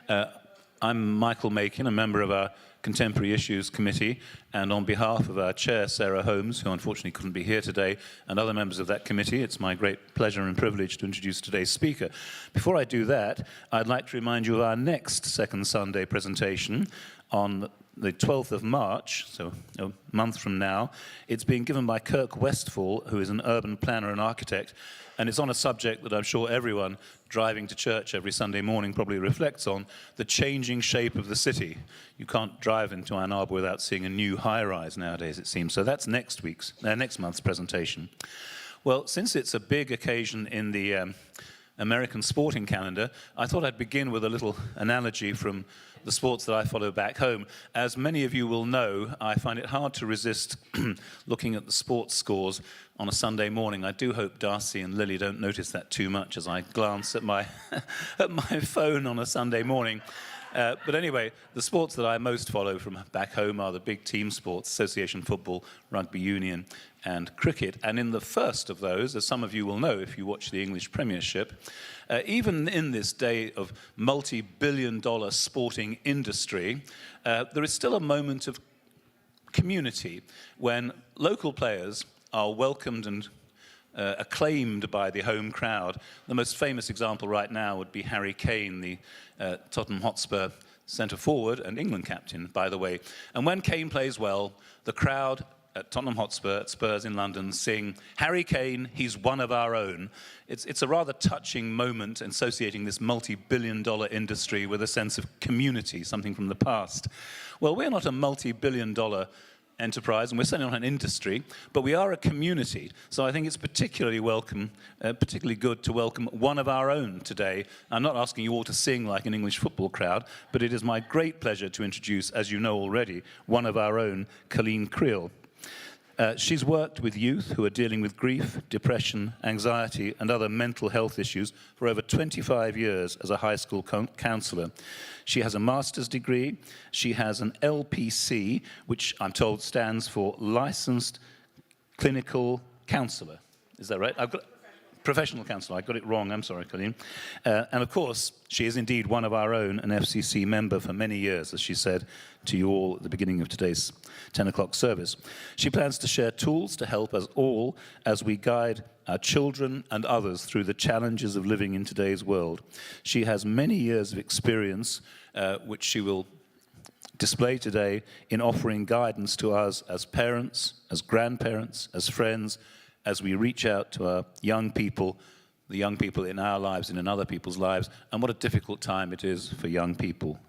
Uh, I'm Michael Makin, a member of our Contemporary Issues Committee, and on behalf of our chair, Sarah Holmes, who unfortunately couldn't be here today, and other members of that committee, it's my great pleasure and privilege to introduce today's speaker. Before I do that, I'd like to remind you of our next Second Sunday presentation on the 12th of March, so a month from now. It's being given by Kirk Westfall, who is an urban planner and architect, and it's on a subject that I'm sure everyone driving to church every Sunday morning probably reflects on, the changing shape of the city. You can't drive into Ann Arbor without seeing a new high-rise nowadays, it seems. So that's next month's presentation. Well, since it's a big occasion in the American sporting calendar, I thought I'd begin with a little analogy from the sports that I follow back home. As many of you will know, I find it hard to resist looking at the sports scores on a Sunday morning. I do hope Darcy and Lily don't notice that too much as I glance at my at my phone on a Sunday morning. But anyway, the sports that I most follow from back home are the big team sports, association football, rugby union, and cricket. And in the first of those, as some of you will know if you watch the English Premiership, even in this day of multi-billion-dollar sporting industry, there is still a moment of community when local players are welcomed and acclaimed by the home crowd. The most famous example right now would be Harry Kane, the Tottenham Hotspur centre forward and England captain, by the way. And when Kane plays well, the crowd at Tottenham Hotspur, at Spurs in London, sing, "Harry Kane, he's one of our own." It's a rather touching moment associating this multi-billion-dollar industry with a sense of community, something from the past. Well, we're not a multi-billion-dollar enterprise, and we're certainly not an industry, but we are a community. So I think it's particularly good to welcome one of our own today. I'm not asking you all to sing like an English football crowd, but it is my great pleasure to introduce, as you know already, one of our own, Colleen Creal. She's worked with youth who are dealing with grief, depression, anxiety, and other mental health issues for over 25 years as a high school counselor. She has a master's degree. She has an LPC, which I'm told stands for Licensed Clinical Counselor. Is that right? I've got Professional counselor. I got it wrong. I'm sorry, Colleen. And of course, she is indeed one of our own, an FCC member for many years, as she said to you all at the beginning of today's 10 o'clock service. She plans to share tools to help us all as we guide our children and others through the challenges of living in today's world. She has many years of experience, which she will display today in offering guidance to us as parents, as grandparents, as friends, as we reach out to our young people, the young people in our lives and in other people's lives, and what a difficult time it is for young people.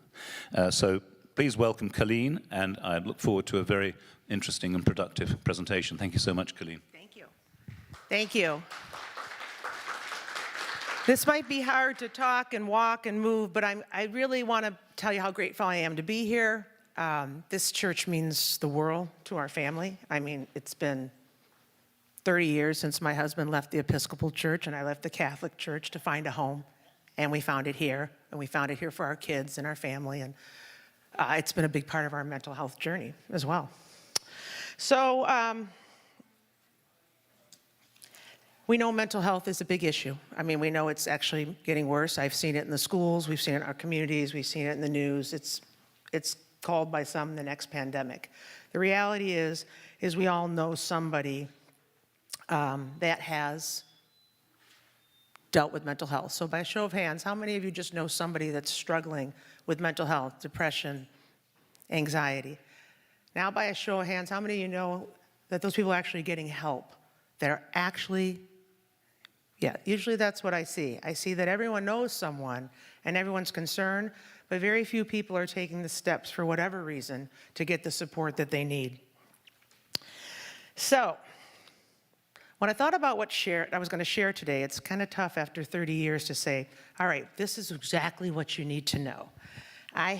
So please welcome Colleen, and I look forward to a very interesting and productive presentation. Thank you so much, Colleen. Thank you. Thank you. This might be hard to talk and walk and move, but I really want to tell you how grateful I am to be here. This church means the world to our family. I mean, it's been 30 years since my husband left the Episcopal Church and I left the Catholic Church to find a home, and we found it here, and we found it here for our kids and our family, and it's been a big part of our mental health journey as well. So we know mental health is a big issue. I mean, we know it's actually getting worse. I've seen it in the schools, we've seen it in our communities, we've seen it in the news. It's called by some the next pandemic. The reality is we all know somebody that has dealt with mental health. So by a show of hands, how many of you just know somebody that's struggling with mental health, depression, anxiety? Now by a show of hands, how many of you know that those people are actually getting help? They're actually, usually that's what I see. I see that everyone knows someone and everyone's concerned, but very few people are taking the steps for whatever reason to get the support that they need. So, when I thought about what I was going to share today, it's kind of tough after 30 years to say, all right, this is exactly what you need to know. I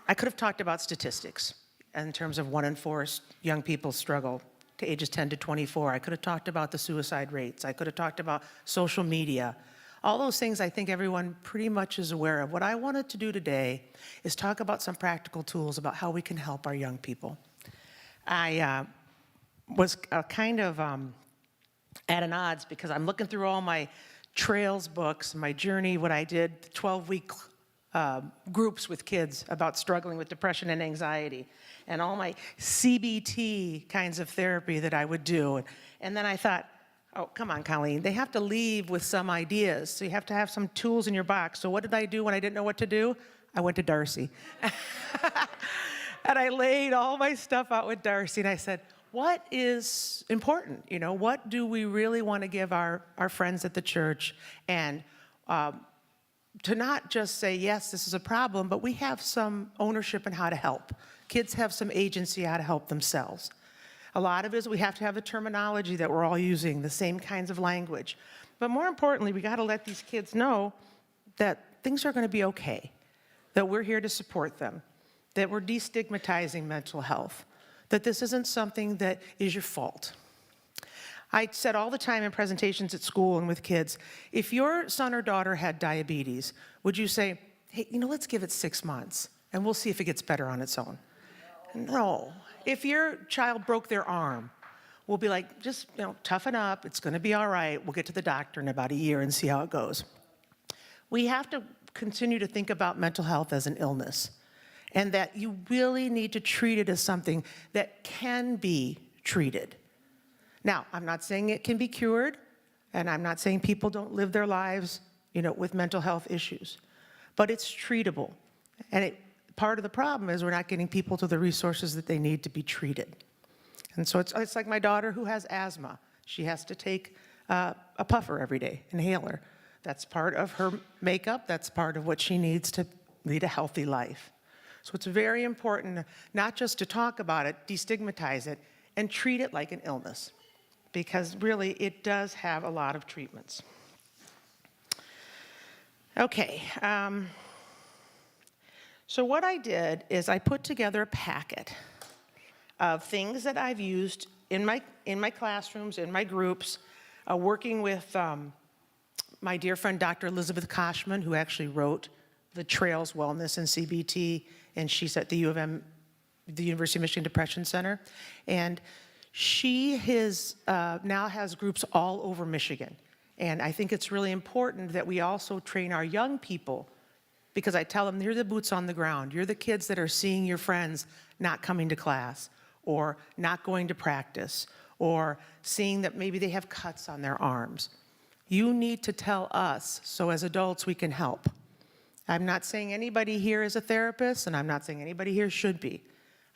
could have talked about statistics in terms of 1 in 4 young people struggle to ages 10 to 24. I could have talked about the suicide rates. I could have talked about social media. All those things I think everyone pretty much is aware of. What I wanted to do today is talk about some practical tools about how we can help our young people. I was kind of at an odds because I'm looking through all my Trails books, my journey, what I did, 12-week groups with kids about struggling with depression and anxiety, and all my CBT kinds of therapy that I would do. And then I thought, oh, come on, Colleen, they have to leave with some ideas. So you have to have some tools in your box. So what did I do when I didn't know what to do? I went to Darcy. And I laid all my stuff out with Darcy, and I said, what is important? You know, what do we really want to give our friends at the church? And to not just say, yes, this is a problem, but we have some ownership in how to help. Kids have some agency how to help themselves. A lot of it is we have to have the terminology that we're all using, the same kinds of language. But more importantly, we got to let these kids know that things are going to be okay, that we're here to support them, that we're destigmatizing mental health, that this isn't something that is your fault. I said all the time in presentations at school and with kids, if your son or daughter had diabetes, would you say, hey, you know, let's give it 6 months and we'll see if it gets better on its own? No. If your child broke their arm, we'll be like, just, you know, toughen up, it's gonna be all right, we'll get to the doctor in about a year and see how it goes. We have to continue to think about mental health as an illness, and that you really need to treat it as something that can be treated. Now, I'm not saying it can be cured, and I'm not saying people don't live their lives, you know, with mental health issues, but it's treatable. And part of the problem is we're not getting people to the resources that they need to be treated. And so it's like my daughter who has asthma. She has to take a puffer every day, inhaler. That's part of her makeup. That's part of what she needs to lead a healthy life. So it's very important not just to talk about it, destigmatize it, and treat it like an illness, because really it does have a lot of treatments. Okay, so what I did is I put together a packet of things that I've used in my classrooms, in my groups, working with my dear friend Dr. Elizabeth Koshman, who actually wrote the Trails Wellness and CBT, and she's at the U of M, the University of Michigan Depression Center. And she now has groups all over Michigan. And I think it's really important that we also train our young people, because I tell them, you're the boots on the ground. You're the kids that are seeing your friends not coming to class, or not going to practice, or seeing that maybe they have cuts on their arms. You need to tell us, so as adults we can help. I'm not saying anybody here is a therapist, and I'm not saying anybody here should be.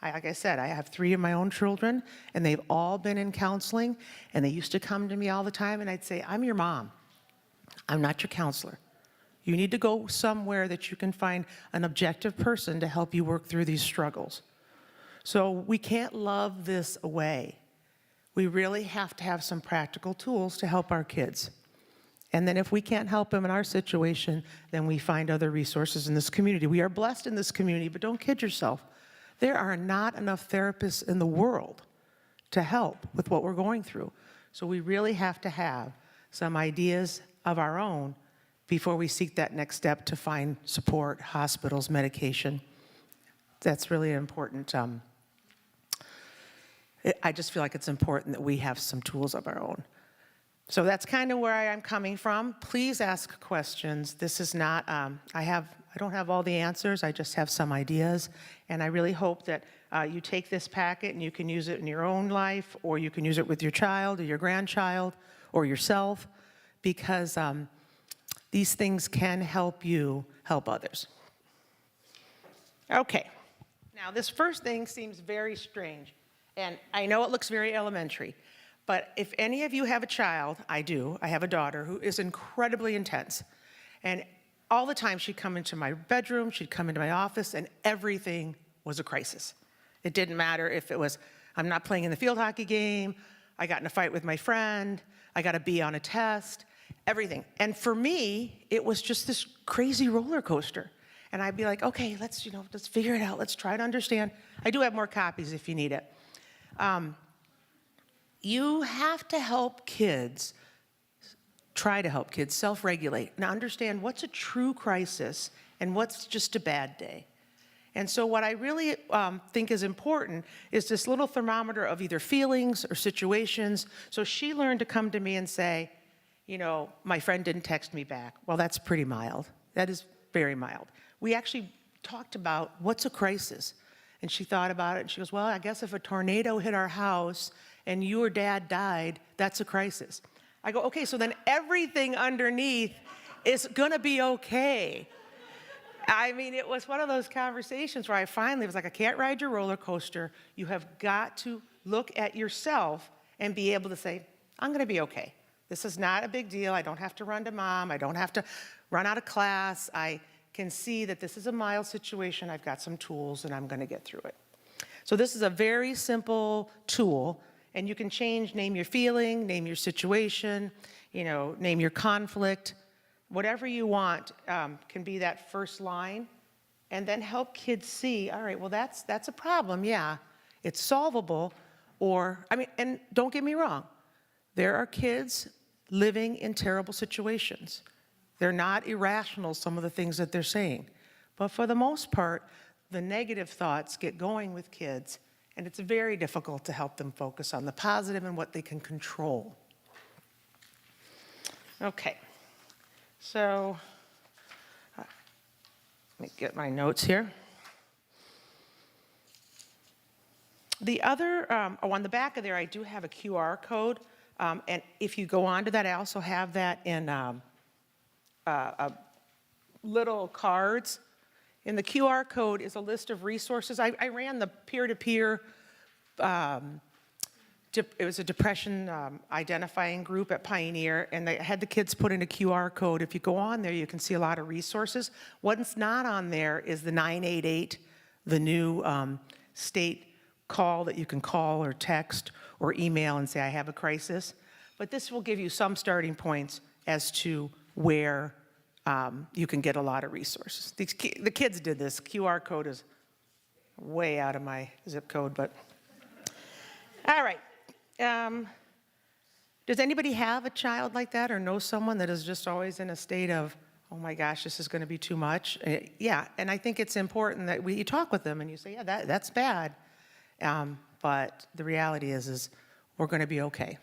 Like I said, I have 3 of my own children, and they've all been in counseling, and they used to come to me all the time, and I'd say, I'm your mom. I'm not your counselor. You need to go somewhere that you can find an objective person to help you work through these struggles. So we can't love this away. We really have to have some practical tools to help our kids. And then if we can't help them in our situation, then we find other resources in this community. We are blessed in this community, but don't kid yourself. There are not enough therapists in the world to help with what we're going through. So we really have to have some ideas of our own before we seek that next step to find support, hospitals, medication. That's really important. I just feel like it's important that we have some tools of our own. So that's kind of where I am coming from. Please ask questions. This is not, I don't have all the answers, I just have some ideas. And I really hope that you take this packet and you can use it in your own life, or you can use it with your child or your grandchild or yourself, because these things can help you help others. Okay, now this first thing seems very strange, and I know it looks very elementary. But if any of you have a child, I do, I have a daughter who is incredibly intense. And all the time she'd come into my bedroom, she'd come into my office, and everything was a crisis. It didn't matter if it was, I'm not playing in the field hockey game, I got in a fight with my friend, I got a B on a test, everything. And for me, it was just this crazy roller coaster. And I'd be like, okay, let's figure it out, let's try to understand. I do have more copies if you need it. You have to help kids, try to help kids self-regulate and understand what's a true crisis and what's just a bad day. And so what I really think is important is this little thermometer of either feelings or situations. So she learned to come to me and say, my friend didn't text me back. Well, that's pretty mild. That is very mild. We actually talked about what's a crisis. And she thought about it, and she goes, well, I guess if a tornado hit our house and your dad died, that's a crisis. I go, okay, so then everything underneath is gonna be okay. I mean, it was one of those conversations where I finally was like, I can't ride your roller coaster. You have got to look at yourself and be able to say, I'm gonna be okay. This is not a big deal. I don't have to run to mom. I don't have to run out of class. I can see that this is a mild situation. I've got some tools and I'm gonna get through it. So this is a very simple tool, and you can change, name your feeling, name your situation, name your conflict. Whatever you want can be that first line, and then help kids see, all right, well, that's a problem, yeah. It's solvable, and don't get me wrong, there are kids living in terrible situations. They're not irrational, some of the things that they're saying. But for the most part, the negative thoughts get going with kids, and it's very difficult to help them focus on the positive and what they can control. Okay, so let me get my notes here. The other, on the back of there, I do have a QR code, and if you go onto that, I also have that in little cards. In the QR code is a list of resources. I ran the peer-to-peer, it was a depression identifying group at Pioneer, and they had the kids put in a QR code. If you go on there, you can see a lot of resources. What's not on there is the 988, the new state call that you can call or text or email and say, I have a crisis. But this will give you some starting points as to where you can get a lot of resources. The kids did this. QR code is way out of my zip code, but all right. Does anybody have a child like that or know someone that is just always in a state of, oh my gosh, this is going to be too much? Yeah, and I think it's important that you talk with them and you say, yeah, that's bad. But the reality is we're going to be okay.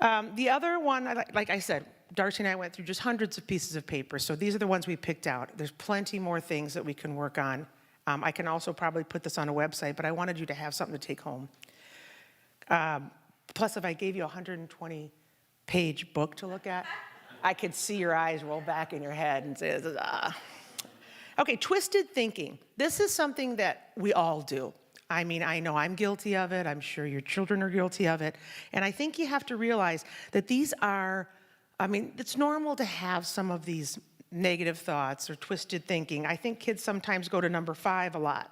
The other one, like I said, Darcy and I went through just hundreds of pieces of paper, so these are the ones we picked out. There's plenty more things that we can work on. I can also probably put this on a website, but I wanted you to have something to take home. Plus, if I gave you a 120-page book to look at, I could see your eyes roll back in your head and say, ah. Okay, twisted thinking. This is something that we all do. I mean, I know I'm guilty of it. I'm sure your children are guilty of it. And I think you have to realize that these are, it's normal to have some of these negative thoughts or twisted thinking. I think kids sometimes go to number 5 a lot.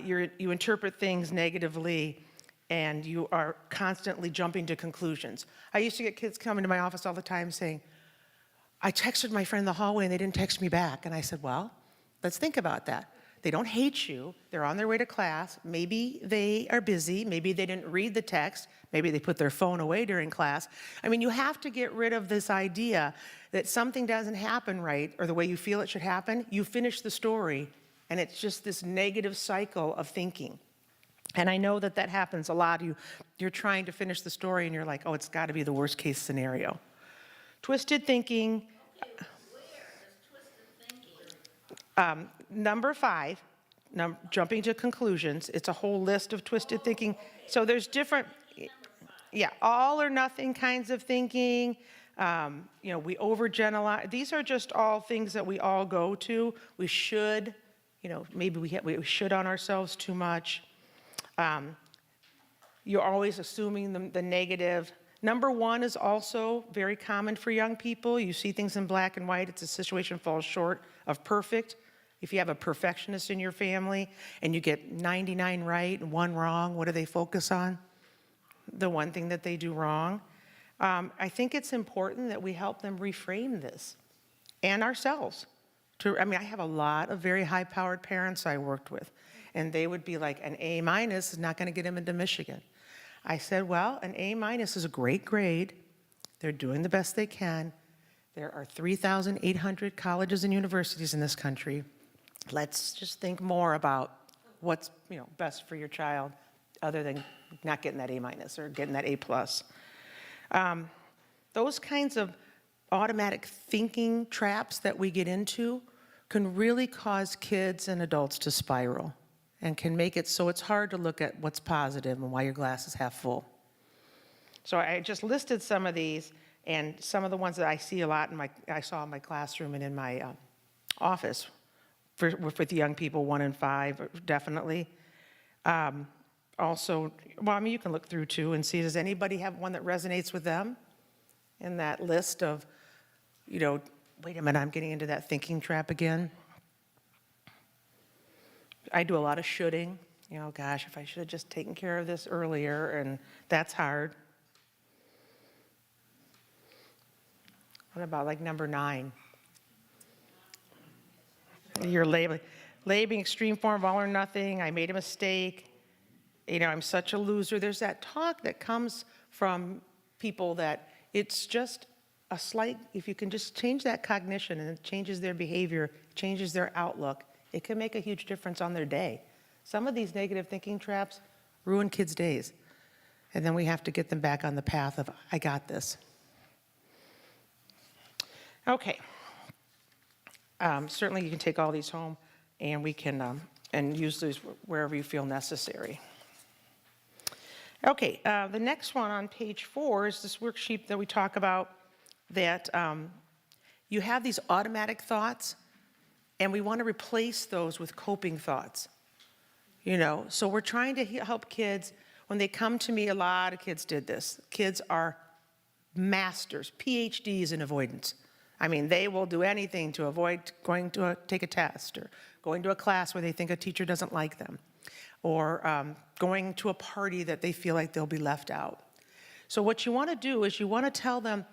You interpret things negatively, and you are constantly jumping to conclusions. I used to get kids coming to my office all the time saying, I texted my friend in the hallway and they didn't text me back. And I said, well, let's think about that. They don't hate you. They're on their way to class. Maybe they are busy. Maybe they didn't read the text. Maybe they put their phone away during class. You have to get rid of this idea that something doesn't happen right or the way you feel it should happen. You finish the story, and it's just this negative cycle of thinking. And I know that happens a lot. You're trying to finish the story, and you're like, oh, it's got to be the worst case scenario. Twisted thinking. Number 5, jumping to conclusions. It's a whole list of twisted thinking. So there's different, all or nothing kinds of thinking. We overgeneralize. These are just all things that we all go to. We should, maybe we should on ourselves too much. You're always assuming the negative. Number 1 is also very common for young people. You see things in black and white. It's a situation falls short of perfect. If you have a perfectionist in your family and you get 99 right and 1 wrong, what do they focus on? The one thing that they do wrong. I think it's important that we help them reframe this and ourselves. I have a lot of very high-powered parents I worked with, and they would be like, an A- is not going to get them into Michigan. I said, well, an A- is a great grade. They're doing the best they can. There are 3,800 colleges and universities in this country. Let's just think more about what's best for your child other than not getting that A- or getting that A+. those kinds of automatic thinking traps that we get into can really cause kids and adults to spiral and can make it so it's hard to look at what's positive and why your glass is half full. So I just listed some of these, and some of the ones that I see a lot I saw in my classroom and in my office with young people, 1 and 5, definitely. Also, well, I mean, you can look through too and see, does anybody have one that resonates with them in that list of, you know, wait a minute, I'm getting into that thinking trap again. I do a lot of shoulding. You know, gosh, if I should have just taken care of this earlier, and that's hard. What about like number 9? You're labeling extreme form of all or nothing. I made a mistake. You know, I'm such a loser. There's that talk that comes from people that it's just a slight, if you can just change that cognition and it changes their behavior, changes their outlook, it can make a huge difference on their day. Some of these negative thinking traps ruin kids' days. And then we have to get them back on the path of, I got this. Okay. Certainly you can take all these home and we can and use these wherever you feel necessary. Okay, the next one on page 4 is this worksheet that we talk about that you have these automatic thoughts and we want to replace those with coping thoughts. You know, so we're trying to help kids. When they come to me, a lot of kids did this. Kids are masters, PhDs in avoidance. I mean, they will do anything to avoid going to take a test or going to a class where they think a teacher doesn't like them, or going to a party that they feel like they'll be left out. So what you want to do is you want to tell them,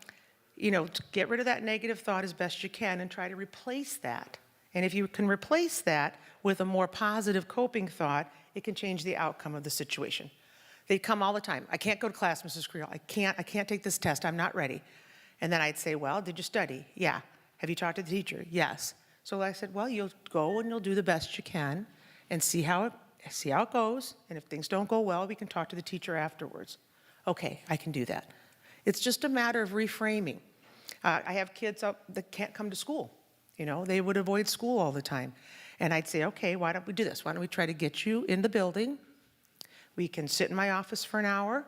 you know, to get rid of that negative thought as best you can and try to replace that. And if you can replace that with a more positive coping thought, it can change the outcome of the situation. They'd come all the time. I can't go to class, Mrs. Creal. I can't take this test. I'm not ready. And then I'd say, well, did you study? Yeah. Have you talked to the teacher? Yes. So I said, well, you'll go and you'll do the best you can and see how it goes. And if things don't go well, we can talk to the teacher afterwards. Okay, I can do that. It's just a matter of reframing. I have kids up that can't come to school. You know, they would avoid school all the time. And I'd say, okay, why don't we do this? Why don't we try to get you in the building? We can sit in my office for an hour,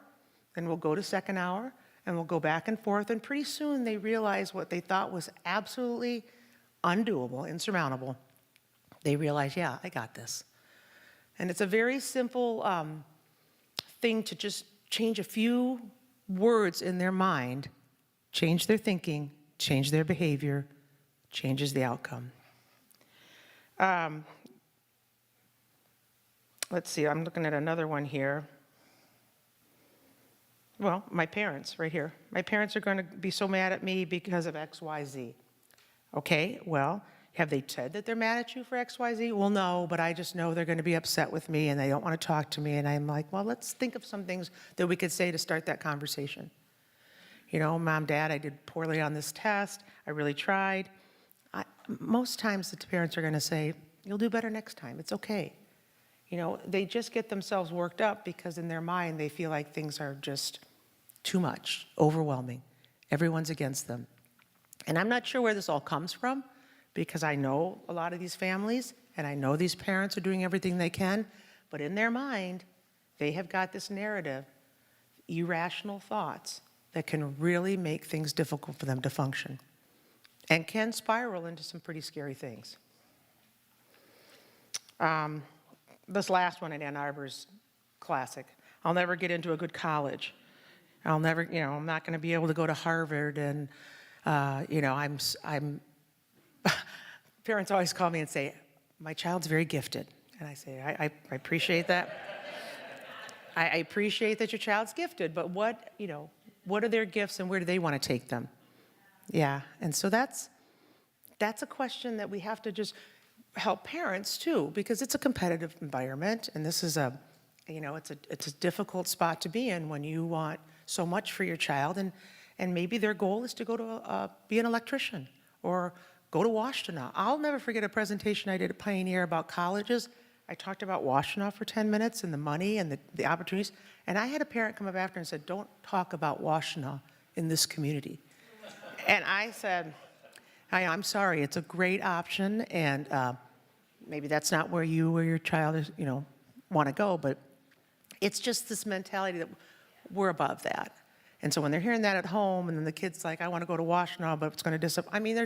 then we'll go to second hour, and we'll go back and forth. And pretty soon they realize what they thought was absolutely undoable, insurmountable. They realize, yeah, I got this. And it's a very simple thing to just change a few words in their mind, change their thinking, change their behavior, changes the outcome. Let's see, I'm looking at another one here. Well, my parents, right here. My parents are going to be so mad at me because of X, Y, Z. Okay, well, have they said that they're mad at you for X, Y, Z? Well, no, but I just know they're going to be upset with me and they don't want to talk to me. And I'm like, well, let's think of some things that we could say to start that conversation. You know, Mom, Dad, I did poorly on this test. I really tried. Most times the parents are going to say, you'll do better next time. It's okay. You know, they just get themselves worked up because in their mind they feel like things are just too much, overwhelming. Everyone's against them. And I'm not sure where this all comes from because I know a lot of these families and I know these parents are doing everything they can, but in their mind, they have got this narrative, irrational thoughts that can really make things difficult for them to function and can spiral into some pretty scary things. This last one in Ann Arbor's classic. I'll never get into a good college. I'll never, you know, I'm not going to be able to go to Harvard, and you know, I'm. Parents always call me and say, "My child's very gifted," and I say, "I appreciate that. I appreciate that your child's gifted, but what, you know, what are their gifts, and where do they want to take them?" Yeah, and so that's a question that we have to just help parents too, because it's a competitive environment, and this is a, you know, it's a difficult spot to be in when you want so much for your child, and maybe their goal is to go to be an electrician or go to Washtenaw. I'll never forget a presentation I did at Pioneer about colleges. I talked about Washtenaw for 10 minutes and the money and the opportunities, and I had a parent come up after and said, "Don't talk about Washtenaw in this community. And I said, I'm sorry, it's a great option, and maybe that's not where you or your child is, want to go, but it's just this mentality that we're above that. And so when they're hearing that at home, and then the kid's like, I want to go to Washtenaw, but it's going to disappoint. I mean,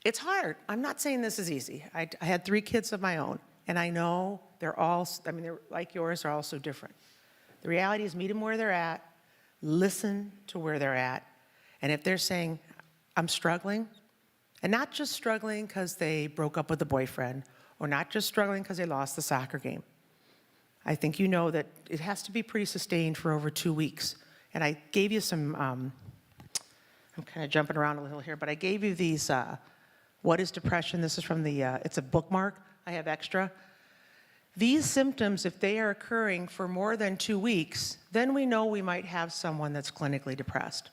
it's hard. I'm not saying this is easy. I had 3 kids of my own, and I know they're like yours, they're all so different. The reality is meet them where they're at, listen to where they're at, and if they're saying, I'm struggling, and not just struggling because they broke up with a boyfriend, or not just struggling because they lost the soccer game. I think you know that it has to be pretty sustained for over 2 weeks. And I gave you some, I'm kind of jumping around a little here, but I gave you these, what is depression? This is from it's a bookmark. I have extra. These symptoms, if they are occurring for more than 2 weeks, then we know we might have someone that's clinically depressed.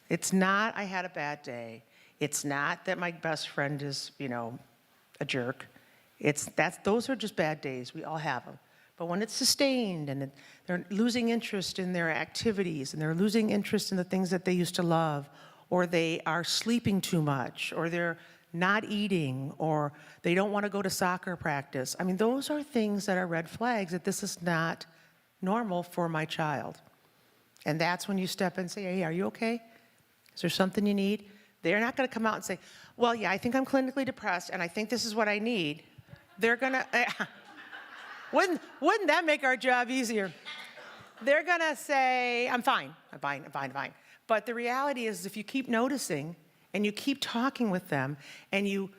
It's not, I had a bad day. It's not that my best friend is, a jerk. Those are just bad days. We all have them. But when it's sustained and they're losing interest in their activities and they're losing interest in the things that they used to love, or they are sleeping too much, or they're not eating, or they don't want to go to soccer practice. I mean, those are things that are red flags that this is not normal for my child. And that's when you step in and say, hey, are you okay? Is there something you need? They're not going to come out and say, well, yeah, I think I'm clinically depressed and I think this is what I need. They're going to, wouldn't that make our job easier? They're going to say, I'm fine. But the reality is if you keep noticing and you keep talking with them and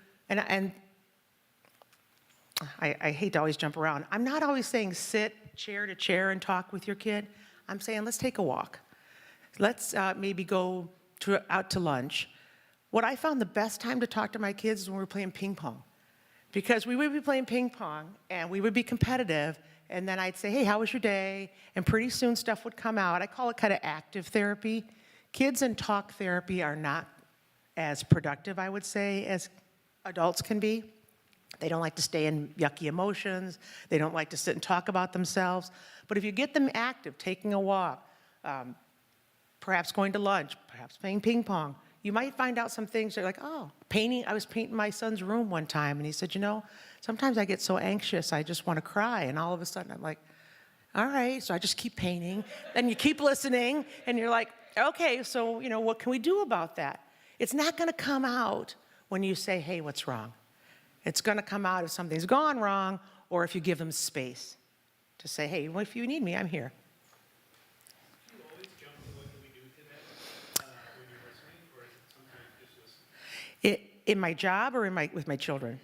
I hate to always jump around. I'm not always saying sit chair to chair and talk with your kid. I'm saying let's take a walk. Let's maybe go out to lunch. What I found the best time to talk to my kids is when we were playing ping pong. Because we would be playing ping pong, and we would be competitive, and then I'd say, hey, how was your day? And pretty soon stuff would come out. I call it kind of active therapy. Kids in talk therapy are not as productive, I would say, as adults can be. They don't like to stay in yucky emotions. They don't like to sit and talk about themselves. But if you get them active, taking a walk, perhaps going to lunch, perhaps playing ping pong, you might find out some things that are like, oh, painting. I was painting my son's room one time, and he said, sometimes I get so anxious, I just want to cry. And all of a sudden, I'm like, all right. So I just keep painting. Then you keep listening, and you're like, okay, so, what can we do about that? It's not going to come out when you say, hey, what's wrong? It's going to come out if something's gone wrong, or if you give them space to say, hey, well, if you need me, I'm here. In my job or with my children?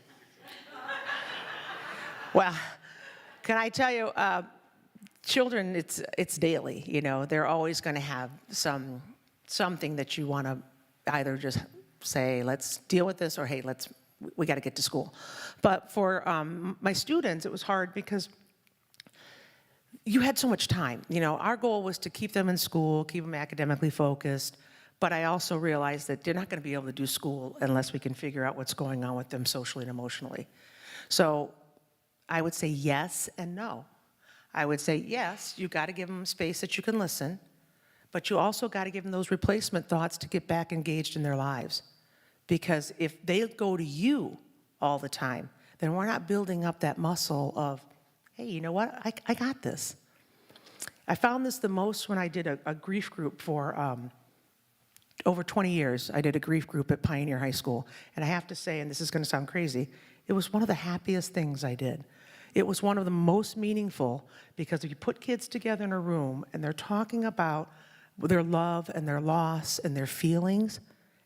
Well, can I tell you, children, it's daily. They're always going to have something that you want to either just say, let's deal with this, or hey, we got to get to school. But for my students, it was hard because you had so much time. Our goal was to keep them in school, keep them academically focused. But I also realized that they're not going to be able to do school unless we can figure out what's going on with them socially and emotionally. So I would say yes and no. I would say yes, you got to give them space that you can listen, but you also got to give them those replacement thoughts to get back engaged in their lives. Because if they go to you all the time, then we're not building up that muscle of, hey, you know what, I got this. I found this the most when I did a grief group for over 20 years. I did a grief group at Pioneer High School. And I have to say, and this is going to sound crazy, it was one of the happiest things I did. It was one of the most meaningful, because if you put kids together in a room and they're talking about their love and their loss and their feelings,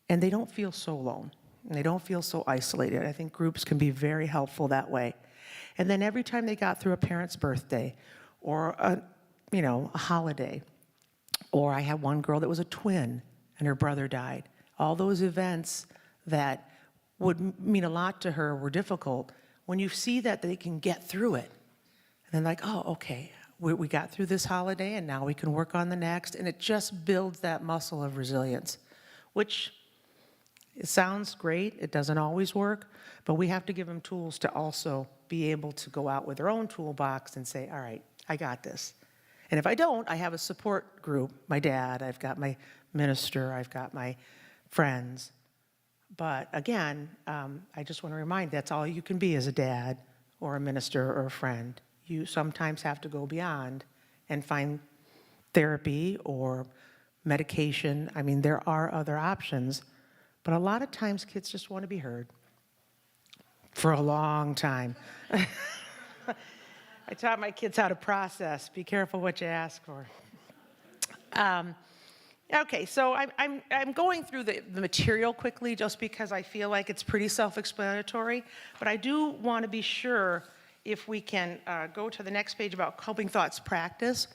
and they don't feel so alone, and they don't feel so isolated. I think groups can be very helpful that way. And then every time they got through a parent's birthday or a holiday, or I had one girl that was a twin, and her brother died. All those events that would mean a lot to her were difficult. When you see that they can get through it, and then like, oh, okay, we got through this holiday, and now we can work on the next, and it just builds that muscle of resilience, which it sounds great. It doesn't always work, but we have to give them tools to also be able to go out with their own toolbox and say, all right, I got this. And if I don't, I have a support group, my dad, I've got my minister, I've got my friends. But again, I just want to remind, that's all you can be as a dad or a minister or a friend. You sometimes have to go beyond and find therapy or medication. I mean, there are other options, but a lot of times kids just want to be heard for a long time. I taught my kids how to process. Be careful what you ask for. Okay, so I'm going through the material quickly just because I feel like it's pretty self-explanatory, but I do want to be sure if we can go to the next page about helping thoughts practice.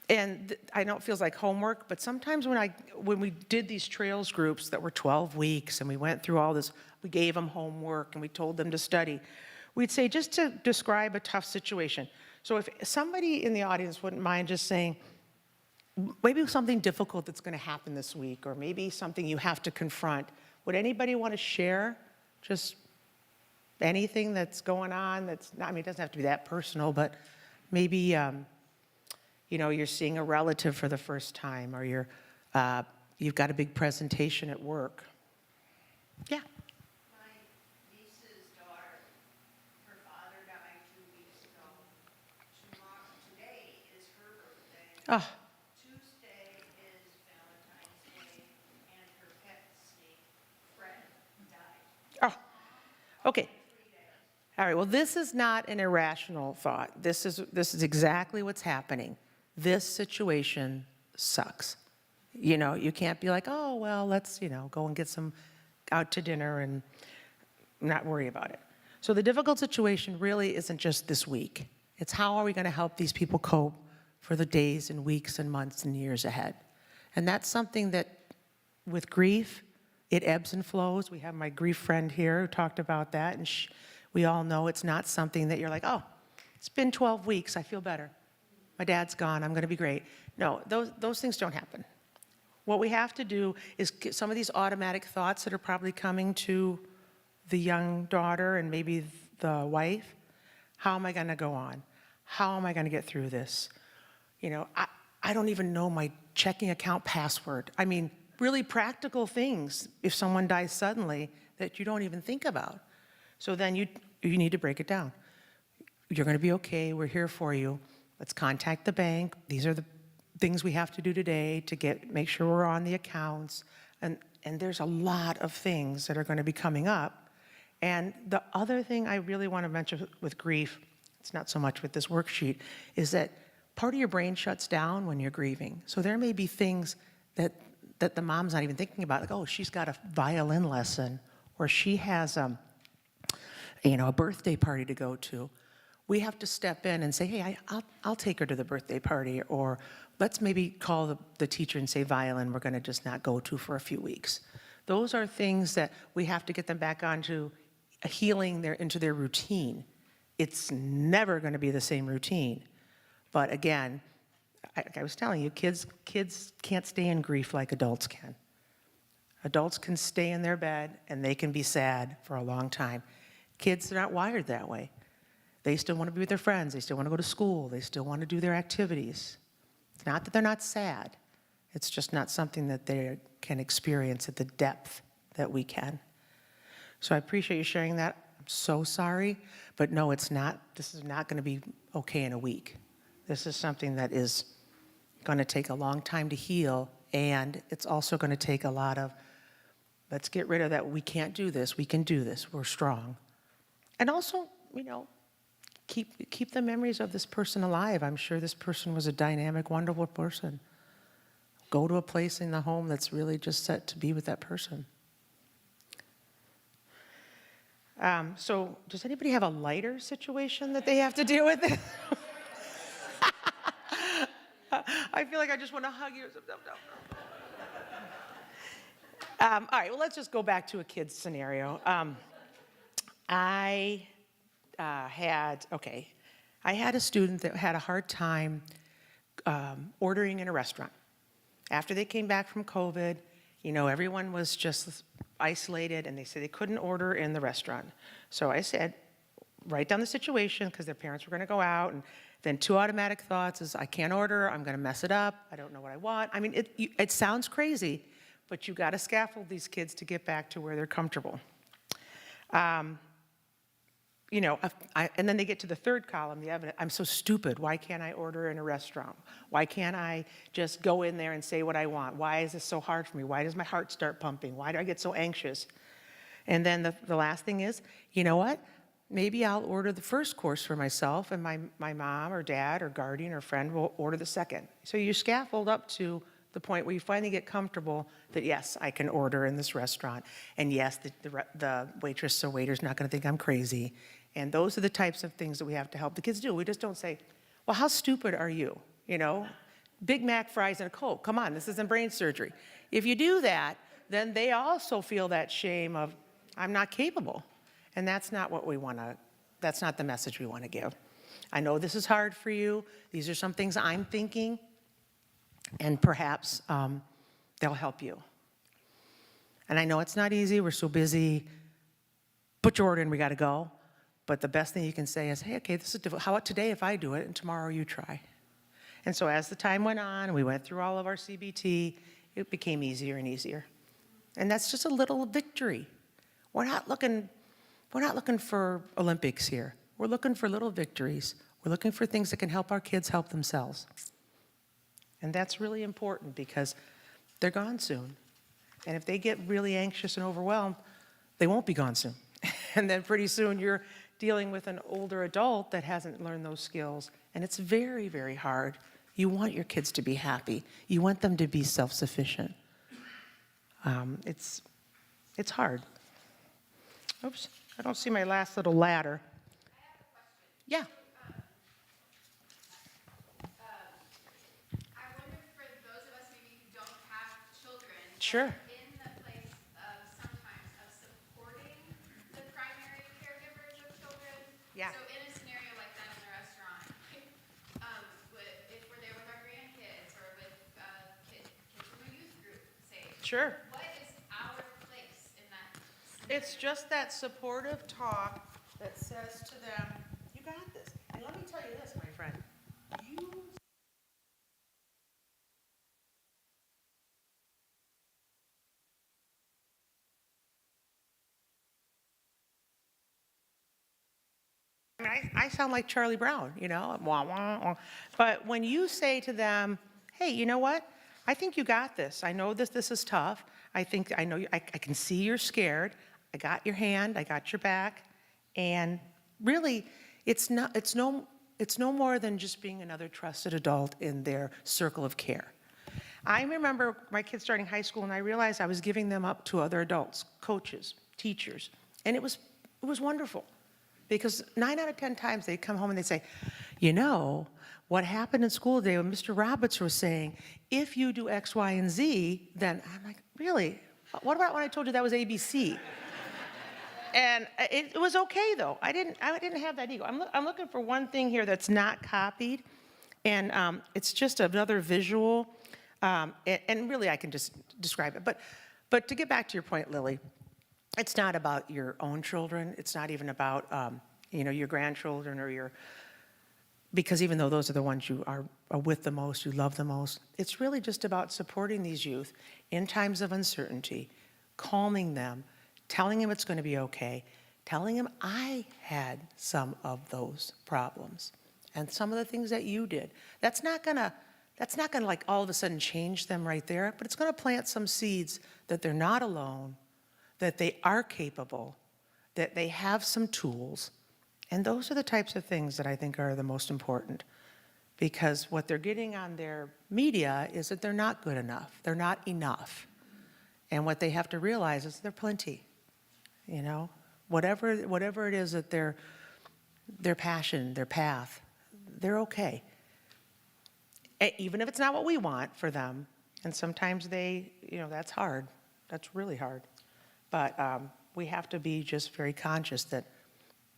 And I know it feels like homework, but sometimes when we did these trails groups that were 12 weeks and we went through all this, we gave them homework and we told them to study, we'd say just to describe a tough situation. So if somebody in the audience wouldn't mind just saying, maybe something difficult that's going to happen this week, or maybe something you have to confront. Would anybody want to share just anything that's going on that's not, I mean, it doesn't have to be that personal, but maybe, you know, you're seeing a relative for the first time, or you've got a big presentation at work. Yeah. My niece's daughter, her father died 2 weeks ago. Today is her birthday. Oh. Tuesday is Valentine's Day, and her pet snake, Fred, died. Oh. Okay. All right. Well, this is not an irrational thought. This is exactly what's happening. This situation sucks. You know, you can't be like, oh, well, let's, you know, go and get some out to dinner and not worry about it. So the difficult situation really isn't just this week. It's how are we going to help these people cope for the days and weeks and months and years ahead. And that's something that with grief, it ebbs and flows. We have my grief friend here who talked about that, and we all know it's not something that you're like, oh, it's been 12 weeks, I feel better. My dad's gone, I'm going to be great. No, those things don't happen. What we have to do is get some of these automatic thoughts that are probably coming to the young daughter and maybe the wife. How am I going to go on? How am I going to get through this? You know, I don't even know my checking account password. I mean, really practical things if someone dies suddenly that you don't even think about. So then you need to break it down. You're going to be okay. We're here for you. Let's contact the bank. These are the things we have to do today to make sure we're on the accounts. And there's a lot of things that are going to be coming up. And the other thing I really want to mention with grief, it's not so much with this worksheet, is that part of your brain shuts down when you're grieving. So there may be things that the mom's not even thinking about, like, oh, she's got a violin lesson, or she has a birthday party to go to. We have to step in and say, hey, I'll take her to the birthday party, or let's maybe call the teacher and say violin we're going to just not go to for a few weeks. Those are things that we have to get them back onto healing into their routine. It's never going to be the same routine. But again, I was telling you, kids can't stay in grief like adults can. Adults can stay in their bed and they can be sad for a long time. Kids are not wired that way. They still want to be with their friends. They still want to go to school. They still want to do their activities. It's not that they're not sad. It's just not something that they can experience at the depth that we can. So I appreciate you sharing that. I'm so sorry, but no, it's not. This is not going to be okay in a week. This is something that is going to take a long time to heal, and it's also going to take a lot of, let's get rid of that, we can't do this, we can do this, we're strong. And also, you know, keep the memories of this person alive. I'm sure this person was a dynamic, wonderful person. Go to a place in the home that's really just set to be with that person. So does anybody have a lighter situation that they have to deal with? I feel like I just want to hug you. All right, well, let's just go back to a kid's scenario. I had a student that had a hard time ordering in a restaurant. After they came back from COVID, you know, everyone was just isolated, and they said they couldn't order in the restaurant. So I said, write down the situation, because their parents were going to go out, and then 2 automatic thoughts is, I can't order, I'm going to mess it up, I don't know what I want. I mean, it sounds crazy, but you got to scaffold these kids to get back to where they're comfortable. You know, and then they get to the third column, the evidence. I'm so stupid. Why can't I order in a restaurant? Why can't I just go in there and say what I want? Why is this so hard for me? Why does my heart start pumping? Why do I get so anxious? And then the last thing is, you know what? Maybe I'll order the first course for myself, and my mom or dad or guardian or friend will order the second. So you scaffold up to the point where you finally get comfortable that, yes, I can order in this restaurant. And yes, the waitress or waiter's not going to think I'm crazy. And those are the types of things that we have to help the kids do. We just don't say, well, how stupid are you? You know, Big Mac, fries, and a Coke. Come on, this isn't brain surgery. If you do that, then they also feel that shame of, I'm not capable. And that's not what we want to, that's not the message we want to give. I know this is hard for you. These are some things I'm thinking, and perhaps they'll help you. And I know it's not easy. We're so busy. Put your order in, we got to go. But the best thing you can say is, hey, okay, this is difficult. How about today if I do it and tomorrow you try? And so as the time went on, we went through all of our CBT, it became easier and easier. And that's just a little victory. We're not looking for Olympics here. We're looking for little victories. We're looking for things that can help our kids help themselves. And that's really important because they're gone soon. And if they get really anxious and overwhelmed, they won't be gone soon. And then pretty soon you're dealing with an older adult that hasn't learned those skills. And it's very, very hard. You want your kids to be happy. You want them to be self-sufficient. It's hard. Oops, I don't see my last little ladder. I have a question. Yeah. I wonder for those of us maybe who don't have children. Sure. In the place of sometimes of supporting the primary caregivers of children. Yeah. So in a scenario like that in the restaurant, if we're there with our grandkids or with kids from a youth group, say. Sure. What is our place in that scenario? It's just that supportive talk that says to them, you got this. And let me tell you this, my friend. I mean, I sound like Charlie Brown, you know, wah, wah, wah. But when you say to them, hey, you know what? I think you got this. I know this is tough. I can see you're scared. I got your hand, I got your back. And really, it's no more than just being another trusted adult in their circle of care. I remember my kids starting high school, and I realized I was giving them up to other adults, coaches, teachers. And it was wonderful. Because 9 out of 10 times they'd come home and they'd say, you know, what happened in school today when Mr. Roberts was saying, if you do X, Y, and Z, then I'm like, really? What about when I told you that was ABC? And it was okay, though. I didn't have that ego. I'm looking for one thing here that's not copied, and it's just another visual, and really I can just describe it. But to get back to your point, Lily, it's not about your own children. It's not even about your grandchildren or because even though those are the ones you are with the most, you love the most, it's really just about supporting these youth in times of uncertainty, calming them, telling them it's going to be okay, telling them I had some of those problems and some of the things that you did. That's not gonna like all of a sudden change them right there, but it's gonna plant some seeds that they're not alone, that they are capable, that they have some tools. And those are the types of things that I think are the most important, because what they're getting on their media is that they're not good enough. They're not enough. And what they have to realize is they're plenty. You know, whatever it is that their passion, their path, they're okay. Even if it's not what we want for them. And sometimes that's hard. That's really hard. But we have to be just very conscious that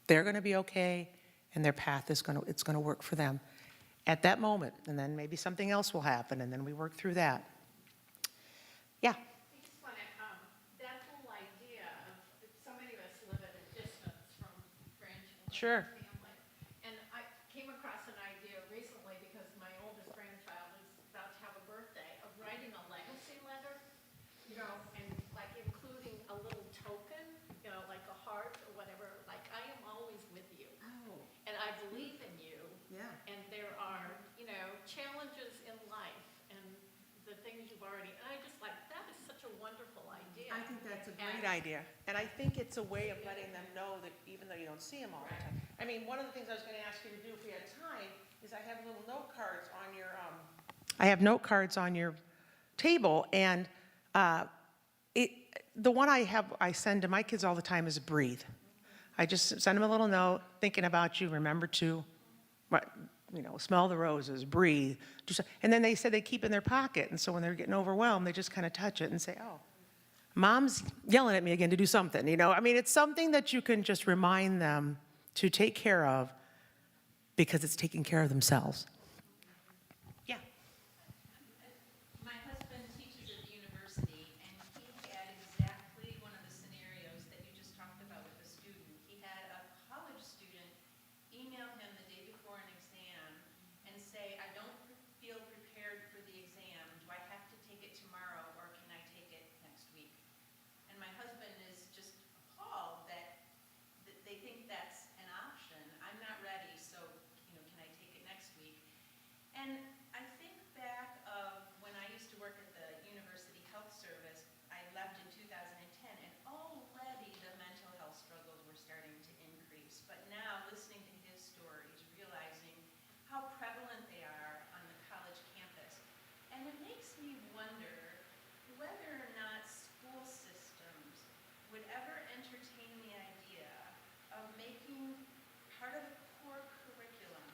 they're going to be okay, and their path it's going to work for them at that moment, and then maybe something else will happen, and then we work through that. Yeah. I just want to, that whole idea of so many of us live at a distance from grandchildren. Sure. Family. And I came across an idea recently because my oldest grandchild is about to have a birthday of writing a legacy letter. you know, and like including a little token, you know, like a heart or whatever, like I am always with you. Oh, And I believe in you. yeah. And there are, you know, challenges in life and the things you've already, and I just like, that is such a wonderful idea. I think that's a great idea. And I think it's a way of letting them know that even though you don't see them all the time. I mean, one of the things I was going to ask you to do if we had time is I have little note cards on your, I have note cards on your table, and the one I send to my kids all the time is breathe. I just send them a little note, thinking about you, remember to, you know, smell the roses, breathe. And then they said they keep it in their pocket, and so when they're getting overwhelmed, they just kind of touch it and say, oh, Mom's yelling at me again to do something, you know? I mean, it's something that you can just remind them to take care of because it's taking care of themselves. Yeah. My husband teaches at the university, and he had exactly one of the scenarios that you just talked about with a student. He had a college student email him the day before an exam and say, I don't feel prepared for the exam. Do I have to take it tomorrow, or can I take it next week? And my husband is just appalled that they think that's an option. I'm not ready, so, you know, can I take it next week? And I think back of when I used to work at the University Health Service. I left in 2010, and already the mental health struggles were starting to increase. But now, listening to his stories, realizing how prevalent they are on the college campus. And it makes me wonder whether or not school systems would ever entertain the idea of making part of the core curriculum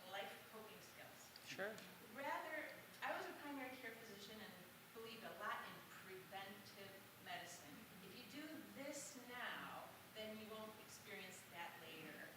life coping skills. Sure. Rather, I was a primary care physician and believed a lot in preventive medicine. If you do this now, then you won't experience that later.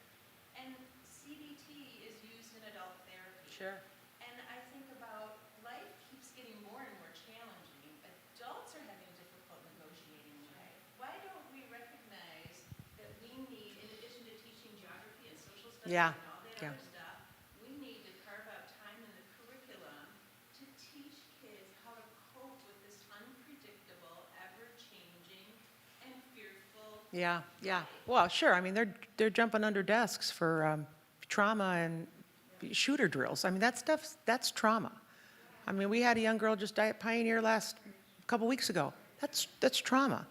And CBT is used in adult therapy. Sure. And I think about life keeps getting more and more challenging. Adults are having difficult negotiating life. Why don't we recognize that we need, in addition to teaching geography and social studies Yeah, and all that yeah. other stuff, we need to carve out time in the curriculum to teach kids how to cope with this unpredictable, ever-changing, and fearful Yeah, yeah. Well, sure. I mean, they're jumping under desks for trauma and shooter drills. I mean, that stuff, that's trauma. I mean, we had a young girl just die at Pioneer a couple weeks ago. That's trauma.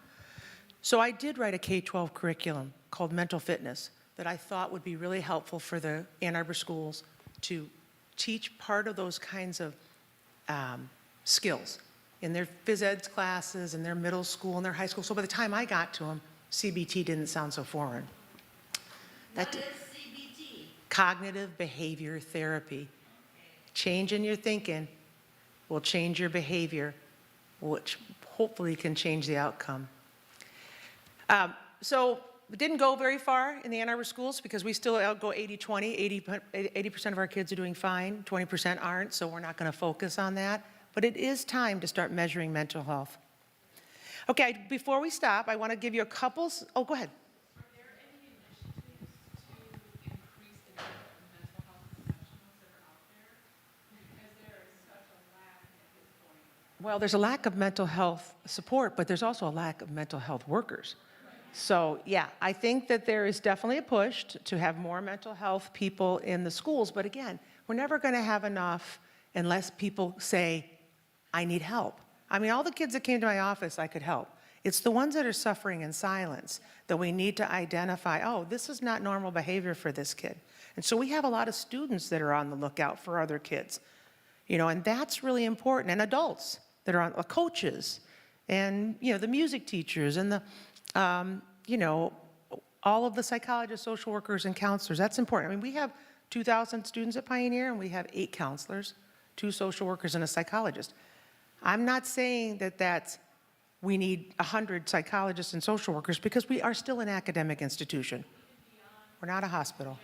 So I did write a K-12 curriculum called Mental Fitness that I thought would be really helpful for the Ann Arbor schools to teach part of those kinds of skills in their phys ed classes, in their middle school, and their high school. So by the time I got to them, CBT didn't sound so foreign. What is CBT? Cognitive behavior therapy. Changing your thinking will change your behavior, which hopefully can change the outcome. So it didn't go very far in the Ann Arbor schools because we still go 80-20. 80% of our kids are doing fine, 20% aren't, so we're not going to focus on that. But it is time to start measuring mental health. Okay, before we stop, I want to give you a couple, oh, go ahead. Are there any initiatives to increase the number of mental health professionals that are out there? Because there is such a lack at this point. Well, there's a lack of mental health support, but there's also a lack of mental health workers. So, yeah, I think that there is definitely a push to have more mental health people in the schools. But again, we're never going to have enough unless people say, I need help. I mean, all the kids that came to my office, I could help. It's the ones that are suffering in silence that we need to identify, oh, this is not normal behavior for this kid. And so we have a lot of students that are on the lookout for other kids, you know, and that's really important. And adults that are on, coaches, and, you know, the music teachers, and the, you know, all of the psychologists, social workers, and counselors. That's important. I mean, we have 2,000 students at Pioneer, and we have 8 counselors, 2 social workers, and a psychologist. I'm not saying that we need 100 psychologists and social workers because we are still an academic institution. We're not a hospital.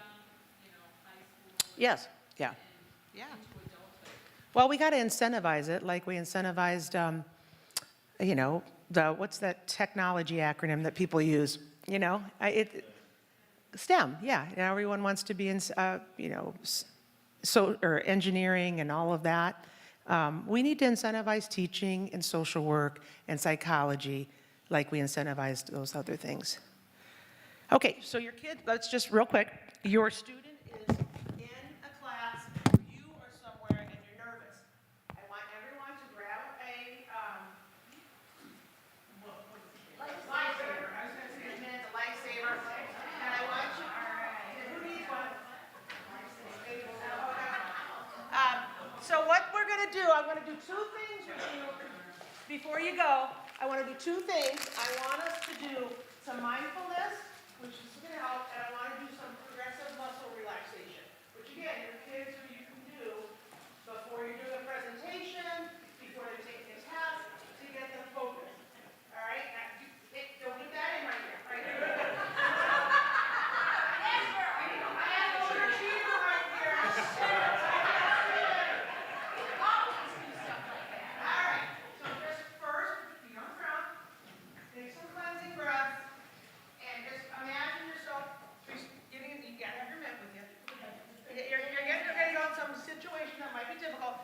Yes, yeah. Yeah. Well, we got to incentivize it like we incentivized, you know, what's that technology acronym that people use? You know, STEM, yeah. And everyone wants to be in, you know, or engineering and all of that. We need to incentivize teaching and social work and psychology like we incentivized those other things. Okay, so your kid, let's just real quick, your student is in a class, you are somewhere and you're nervous. I want everyone to grab a, lifesaver. I was gonna say a minute, a lifesaver. And I want you, who needs one? So what we're gonna do, I'm gonna do two things with you before you go. I wanna do two things. I want us to do some mindfulness, which is gonna help, and I wanna do some progressive muscle relaxation, which again, your kids, you can do before you're doing a presentation, before they're taking a test, to get them focused. All right? Now, don't put that in right here. Right here. I have an overachiever right here. All right. So just first, feet on the ground. Take some cleansing breaths. And just imagine yourself you gotta have your mitt with you. You're getting ready on some situation that might be difficult.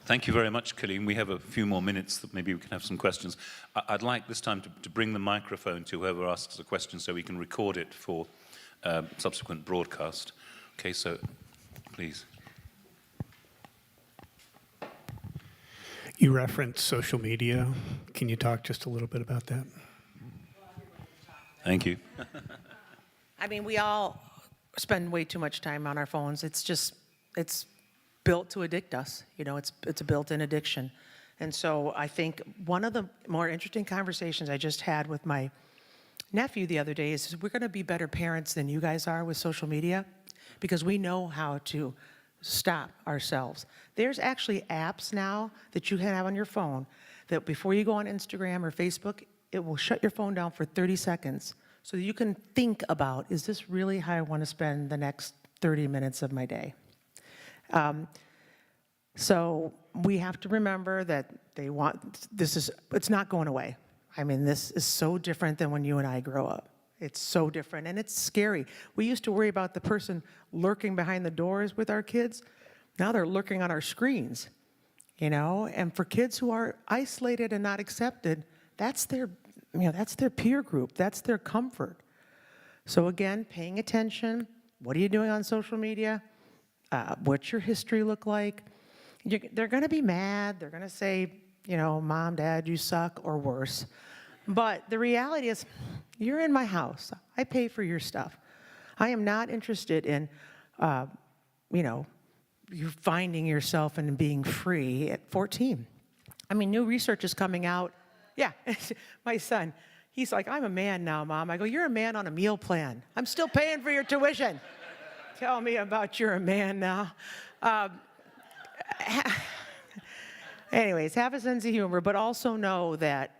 Thank you very much, Colleen. We have a few more minutes that maybe we can have some questions. I'd like this time to bring the microphone to whoever asks a question so we can record it for subsequent broadcast. Okay, so please. You referenced social media. Can you talk just a little bit about that? Thank you. I mean, we all spend way too much time on our phones. It's built to addict us. You know, it's a built-in addiction. And so I think one of the more interesting conversations I just had with my nephew the other day is we're going to be better parents than you guys are with social media because we know how to stop ourselves. There's actually apps now that you can have on your phone that before you go on Instagram or Facebook, it will shut your phone down for 30 seconds so that you can think about, is this really how I want to spend the next 30 minutes of my day? So we have to remember that it's not going away. I mean, this is so different than when you and I grow up. It's so different, and it's scary. We used to worry about the person lurking behind the doors with our kids. Now they're lurking on our screens, you know? And for kids who are isolated and not accepted, that's their peer group. That's their comfort. So again, paying attention. What are you doing on social media? What's your history look like? They're going to be mad. They're going to say, you know, Mom, Dad, you suck, or worse. But the reality is, you're in my house. I pay for your stuff. I am not interested in, you know, you finding yourself and being free at 14. I mean, new research is coming out. Yeah, my son, he's like, I'm a man now, Mom. I go, you're a man on a meal plan. I'm still paying for your tuition. Tell me about you're a man now. Anyways, have a sense of humor, but also know that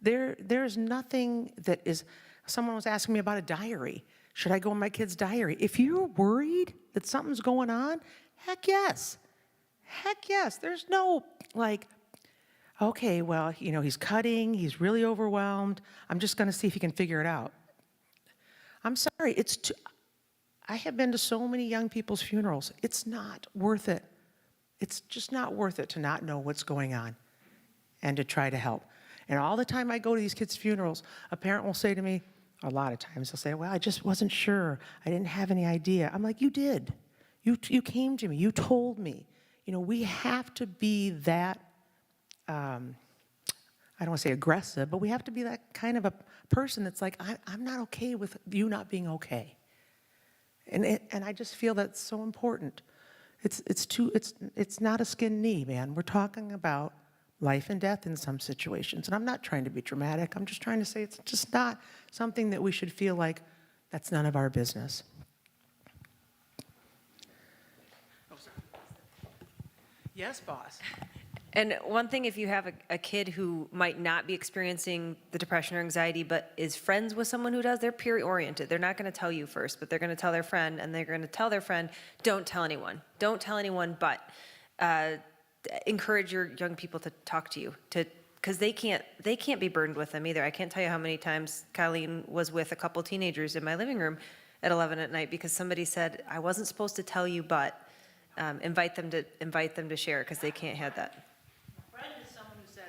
there's nothing that is, someone was asking me about a diary. Should I go in my kid's diary? If you're worried that something's going on, heck yes. Heck yes. There's no, like, okay, well, you know, he's cutting, he's really overwhelmed. I'm just going to see if he can figure it out. I'm sorry, I have been to so many young people's funerals. It's not worth it. It's just not worth it to not know what's going on and to try to help. And all the time I go to these kids' funerals, a parent will say to me, a lot of times they'll say, well, I just wasn't sure. I didn't have any idea. I'm like, you did. You came to me. You told me. You know, we have to be that, I don't want to say aggressive, but we have to be that kind of a person that's like, I'm not okay with you not being okay. And I just feel that's so important. It's not a skin knee, man. We're talking about life and death in some situations. And I'm not trying to be dramatic. I'm just trying to say it's just not something that we should feel like that's none of our business. Oh, sorry. Yes, boss. And one thing, if you have a kid who might not be experiencing the depression or anxiety, but is friends with someone who does, they're peer-oriented. They're not going to tell you first, but they're going to tell their friend, and they're going to tell their friend, don't tell anyone. Don't tell anyone, but encourage your young people to talk to you, because they can't be burdened with them either. I can't tell you how many times Colleen was with a couple teenagers in my living room at 11 at night because somebody said, I wasn't supposed to tell you, but invite them to share, because they can't have that. Someone who says,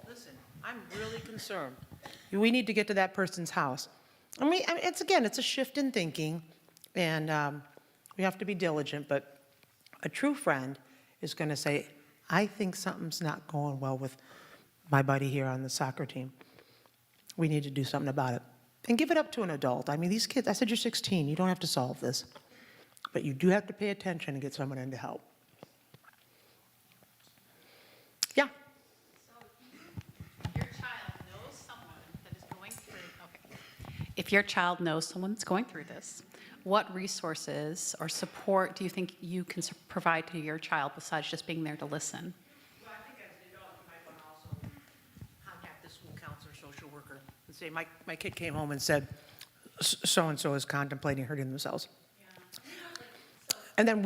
listen, I'm really concerned. We need to get to that person's house. I mean, it's a shift in thinking, and we have to be diligent, but a true friend is going to say, I think something's not going well with my buddy here on the soccer team. We need to do something about it. And give it up to an adult. I mean, these kids, I said you're 16, you don't have to solve this. But you do have to pay attention and get someone in to help. Yeah. Your child knows someone that is going through, okay. If your child knows someone that's going through this, what resources or support do you think you can provide to your child besides just being there to listen? Well, I think as an adult, you might want to also contact the school counselor, social worker, and say, my kid came home and said, so-and-so is contemplating hurting themselves. And then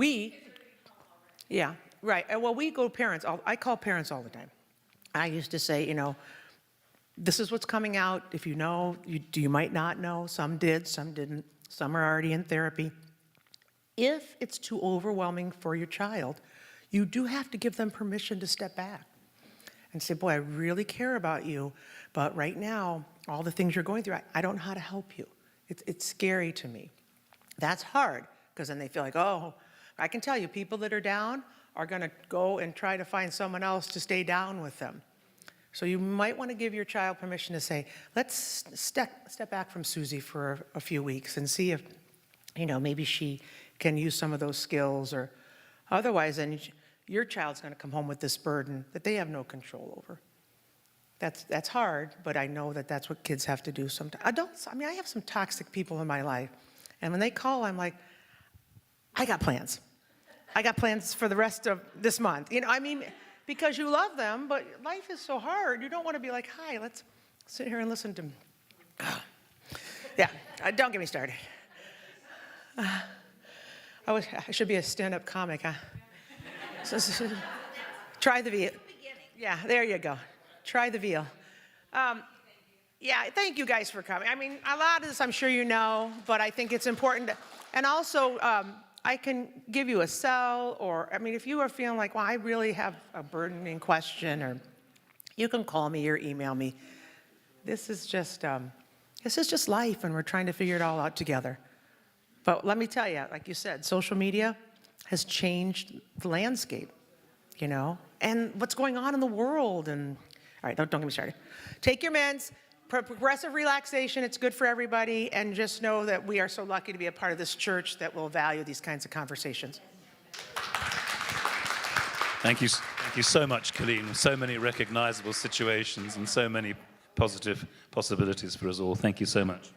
yeah, right. Well, we go to parents. I call parents all the time. I used to say, you know, this is what's coming out. If you know, you might not know. Some did, some didn't. Some are already in therapy. If it's too overwhelming for your child, you do have to give them permission to step back and say, boy, I really care about you, but right now, all the things you're going through, I don't know how to help you. It's scary to me. That's hard, because then they feel like, oh, I can tell you, people that are down are going to go and try to find someone else to stay down with them. So you might want to give your child permission to say, let's step back from Susie for a few weeks and see if, maybe she can use some of those skills, or otherwise, then your child's going to come home with this burden that they have no control over. That's hard, but I know that that's what kids have to do sometimes. Adults, I have some toxic people in my life, and when they call, I'm like, I got plans. I got plans for the rest of this month. Because you love them, but life is so hard. You don't want to be like, hi, let's sit here and listen to. Yeah, don't get me started. I should be a stand-up comic, huh? Try the veal. Yeah, there you go. Try the veal. Yeah, thank you guys for coming. A lot of this I'm sure you know, but I think it's important. And also, I can give you a cell, or, if you are feeling like, well, I really have a burdening question, or you can call me or email me. This is just life, and we're trying to figure it all out together. But let me tell you, like you said, social media has changed the landscape, and what's going on in the world. And all right, don't get me started. Take your meds, progressive relaxation. It's good for everybody. And just know that we are so lucky to be a part of this church that will value these kinds of conversations. Thank you so much, Colleen. So many recognizable situations and so many positive possibilities for us all. Thank you so much.